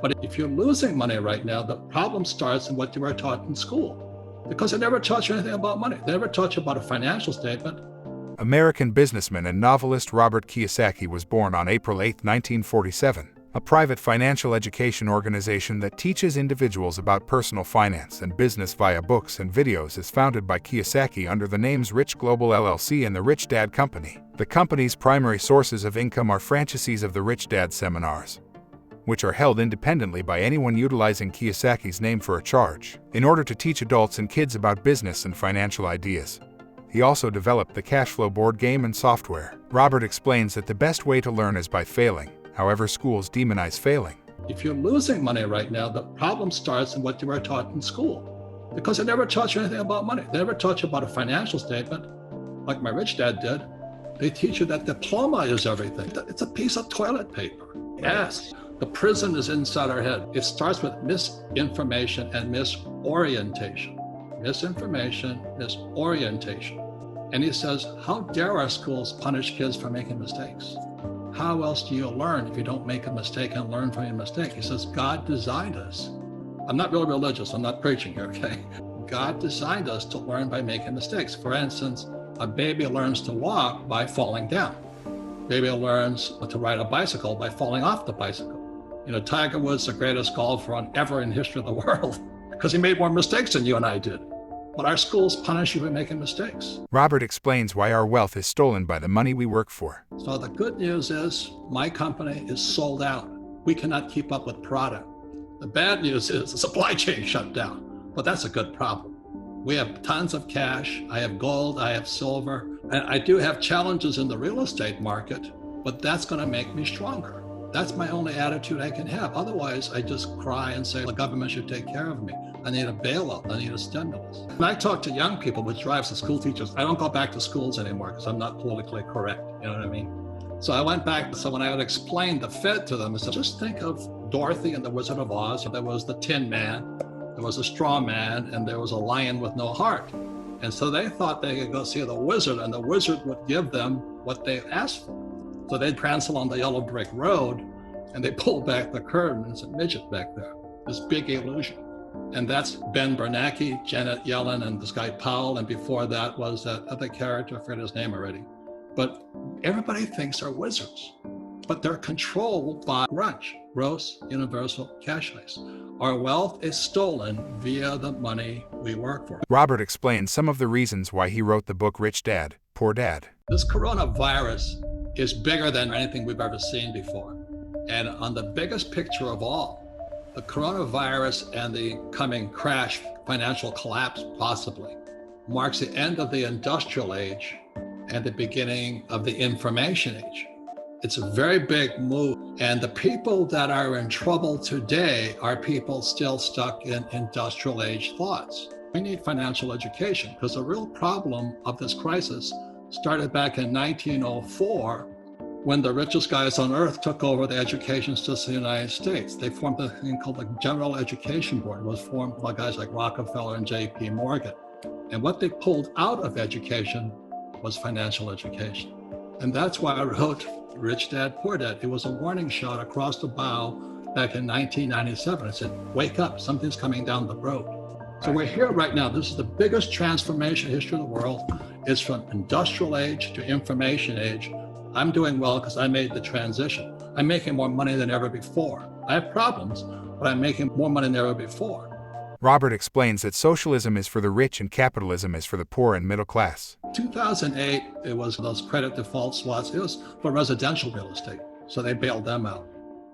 But if you're losing money right now, the problem starts in what you were taught in school. Because they never taught you anything about money. They never taught you about a financial statement. American businessman and novelist Robert Kiyosaki was born on April 8, 1947, a private financial education organization that teaches individuals about personal finance and business via books and videos is founded by Kiyosaki under the names Rich Global LLC and the Rich Dad Company. The company's primary sources of income are franchisees of the Rich Dad seminars, which are held independently by anyone utilizing Kiyosaki's name for a charge, in order to teach adults and kids about business and financial ideas. He also developed the Cashflow board game and software. Robert explains that the best way to learn is by failing. However, schools demonize failing. If you're losing money right now, the problem starts in what you were taught in school. Because they never taught you anything about money. They never taught you about a financial statement, like my rich dad did. They teach you that diploma is everything. It's a piece of toilet paper. Yes. The prison is inside our head. It starts with misinformation and misorientation. Misinformation, misorientation. And he says, how dare our schools punish kids for making mistakes? How else do you learn if you don't make a mistake and learn from your mistake? He says, God designed us. I'm not really religious. I'm not preaching here, okay? God designed us to learn by making mistakes. For instance, a baby learns to walk by falling down. Baby learns to ride a bicycle by falling off the bicycle. You know, Tiger Woods, the greatest golfer ever in the history of the world, because he made more mistakes than you and I did. But our schools punish you for making mistakes. Robert explains why our wealth is stolen by the money we work for. So the good news is my company is sold out. We cannot keep up with product. The bad news is the supply chain shut down, but that's a good problem. We have tons of cash. I have gold, I have silver, and I do have challenges in the real estate market, but that's going to make me stronger. That's my only attitude I can have. Otherwise, I just cry and say the government should take care of me. I need a bailout. I need a stimulus. When I talk to young people, which drives the school teachers, I don't go back to schools anymore because I'm not politically correct. You know what I mean? So I went back. So when I would explain the Fed to them, I said, just think of Dorothy and the Wizard of Oz. There was the Tin Man, there was a Straw Man, and there was a lion with no heart. And so they thought they could go see the wizard, and the wizard would give them what they asked for. So they'd prance along the yellow brick road, and they pulled back the curtain, and it's a midget back there, this big illusion. And that's Ben Bernanke, Janet Yellen, and this guy Powell, and before that was that other character, I forget his name already. But everybody thinks they're wizards, but they're controlled by grunge, gross universal cashless. Our wealth is stolen via the money we work for. Robert explains some of the reasons why he wrote the book Rich Dad, Poor Dad. This coronavirus is bigger than anything we've ever seen before. And on the biggest picture of all, the coronavirus and the coming crash, financial collapse possibly, marks the end of the industrial age and the beginning of the information age. It's a very big move. And the people that are in trouble today are people still stuck in industrial age thoughts. We need financial education because the real problem of this crisis started back in 1904 when the richest guys on earth took over the education system in the United States. They formed a thing called the General Education Board. It was formed by guys like Rockefeller and J.P. Morgan. And what they pulled out of education was financial education. And that's why I wrote Rich Dad, Poor Dad. It was a warning shot across the bow back in 1997. I said, wake up, something's coming down the road. So we're here right now. This is the biggest transformation in the history of the world. It's from industrial age to information age. I'm doing well because I made the transition. I'm making more money than ever before. I have problems, but I'm making more money than ever before. Robert explains that socialism is for the rich and capitalism is for the poor and middle class. 2008, it was those credit default swaps. It was for residential real estate, so they bailed them out.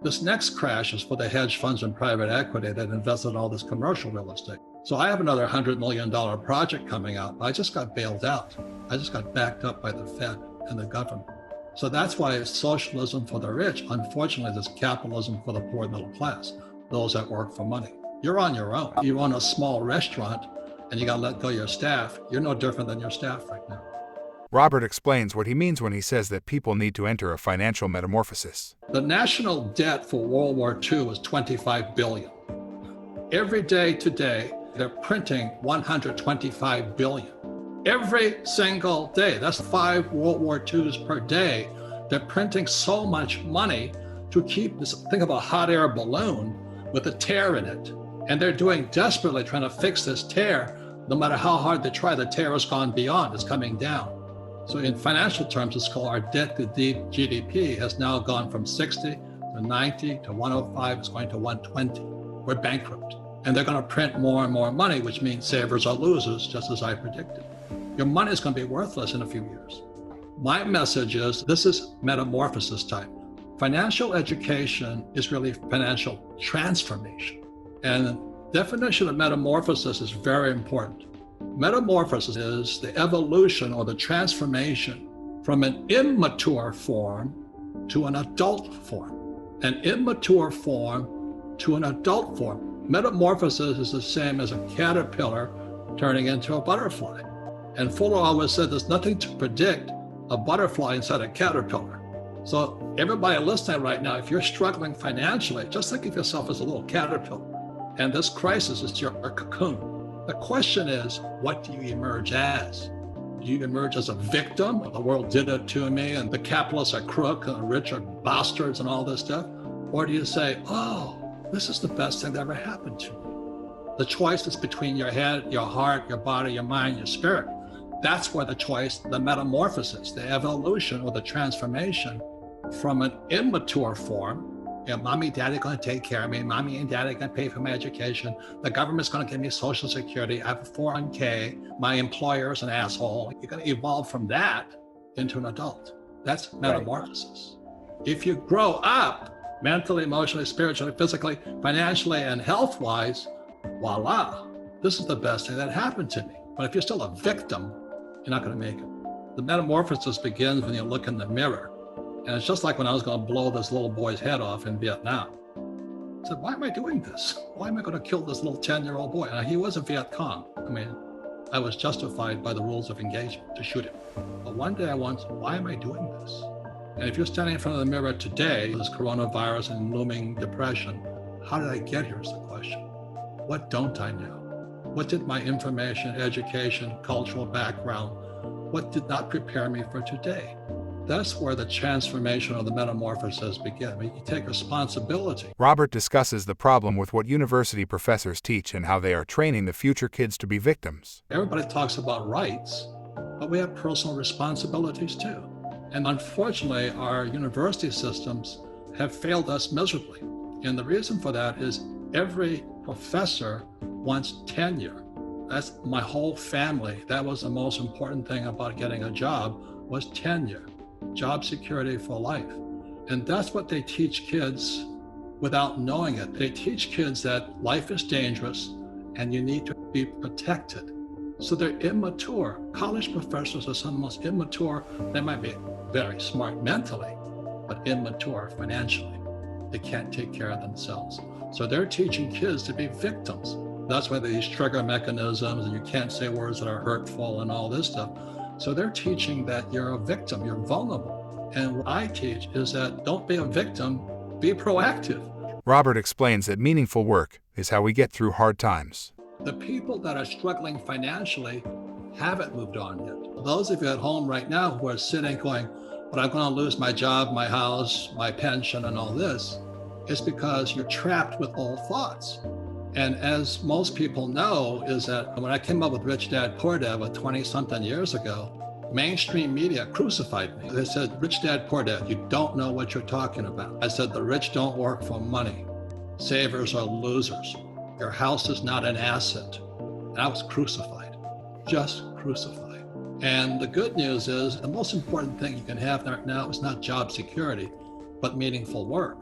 This next crash is for the hedge funds and private equity that invested in all this commercial real estate. So I have another $100 million project coming out. I just got bailed out. I just got backed up by the Fed and the government. So that's why it's socialism for the rich. Unfortunately, there's capitalism for the poor and middle class, those that work for money. You're on your own. You run a small restaurant and you got to let go of your staff. You're no different than your staff right now. Robert explains what he means when he says that people need to enter a financial metamorphosis. The national debt for World War II was $25 billion. Every day today, they're printing $125 billion. Every single day. That's 5 World War IIs per day. They're printing so much money to keep this. Think of a hot air balloon. with a tear in it. And they're doing desperately trying to fix this tear. No matter how hard they try, the tear has gone beyond, it's coming down. So in financial terms, it's called our debt to GDP has now gone from 60 to 90 to 105, it's going to 120. We're bankrupt. And they're going to print more and more money, which means savers are losers, just as I predicted. Your money is going to be worthless in a few years. My message is, this is metamorphosis time. Financial education is really financial transformation. And the definition of metamorphosis is very important. Metamorphosis is the evolution or the transformation from an immature form to an adult form. An immature form to an adult form. Metamorphosis is the same as a caterpillar turning into a butterfly. And Fuller always said there's nothing to predict a butterfly inside a caterpillar. So everybody listening right now, if you're struggling financially, just think of yourself as a little caterpillar. And this crisis is your cocoon. The question is, what do you emerge as? Do you emerge as a victim? The world did it to me, and the capitalists are crook, and the rich are bastards, and all this stuff? Or do you say, oh, this is the best thing that ever happened to me? The choice is between your head, your heart, your body, your mind, your spirit. That's where the choice, the metamorphosis, the evolution or the transformation from an immature form. Mommy, daddy going to take care of me. Mommy and daddy going to pay for my education. The government's going to give me Social Security. I have a 401k. My employer is an asshole. You're going to evolve from that into an adult. That's metamorphosis. Right. If you grow up mentally, emotionally, spiritually, physically, financially, and health-wise, voila, this is the best thing that happened to me. But if you're still a victim, you're not going to make it. The metamorphosis begins when you look in the mirror. And it's just like when I was going to blow this little boy's head off in Vietnam. I said, why am I doing this? Why am I going to kill this little 10-year-old boy? And he was a Viet Cong. I mean, I was justified by the rules of engagement to shoot him. But one day I wondered, why am I doing this? And if you're standing in front of the mirror today, this coronavirus and looming depression, how did I get here is the question. What don't I know? What did my information, education, cultural background, what did not prepare me for today? That's where the transformation or the metamorphosis begins. I mean, you take responsibility. Robert discusses the problem with what university professors teach and how they are training the future kids to be victims. Everybody talks about rights, but we have personal responsibilities too. And unfortunately, our university systems have failed us miserably. And the reason for that is every professor wants tenure. That's my whole family. That was the most important thing about getting a job was tenure. Job security for life. And that's what they teach kids without knowing it. They teach kids that life is dangerous and you need to be protected. So they're immature. College professors are some of the most immature. They might be very smart mentally, but immature financially. They can't take care of themselves. So they're teaching kids to be victims. That's why these trigger mechanisms and you can't say words that are hurtful and all this stuff. So they're teaching that you're a victim, you're vulnerable. And what I teach is that don't be a victim, be proactive. Robert explains that meaningful work is how we get through hard times. The people that are struggling financially haven't moved on yet. Those of you at home right now who are sitting going, but I'm going to lose my job, my house, my pension, and all this, is because you're trapped with old thoughts. And as most people know, is that when I came up with Rich Dad, Poor Dad 20-something years ago, mainstream media crucified me. They said, Rich Dad, Poor Dad, you don't know what you're talking about. I said, the rich don't work for money. Savers are losers. Your house is not an asset. And I was crucified, just crucified. And the good news is the most important thing you can have right now is not job security, but meaningful work.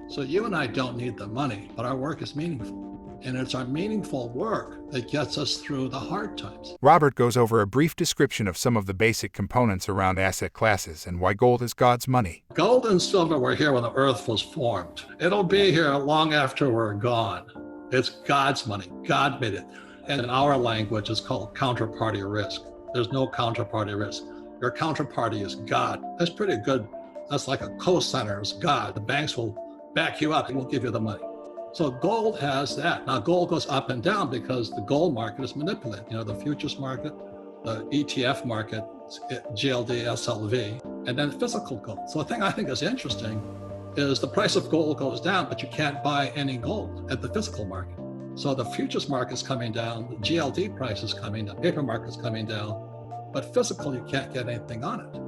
So you and I don't need the money, but our work is meaningful. And it's our meaningful work that gets us through the hard times. Robert goes over a brief description of some of the basic components around asset classes and why gold is God's money. Gold and silver were here when the earth was formed. It'll be here long after we're gone. It's God's money. God made it. And in our language, it's called counterparty risk. There's no counterparty risk. Your counterparty is God. That's pretty good. That's like a co-signer is God. The banks will back you up and will give you the money. So gold has that. Now gold goes up and down because the gold market is manipulated. You know, the futures market, the ETF market, GLD, SLV, and then physical gold. So the thing I think is interesting is the price of gold goes down, but you can't buy any gold at the physical market. So the futures market is coming down, the GLD price is coming down, paper market is coming down, but physical, you can't get anything on it.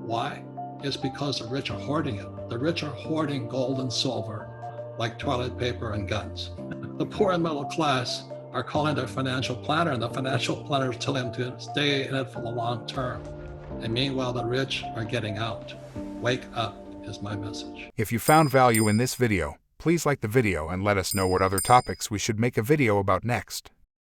Why? It's because the rich are hoarding it. The rich are hoarding gold and silver like toilet paper and guns. The poor and middle class are calling their financial planner, and the financial planner is telling them to stay in it for the long term. And meanwhile, the rich are getting out. Wake up is my message. If you found value in this video, please like the video and let us know what other topics we should make a video about next.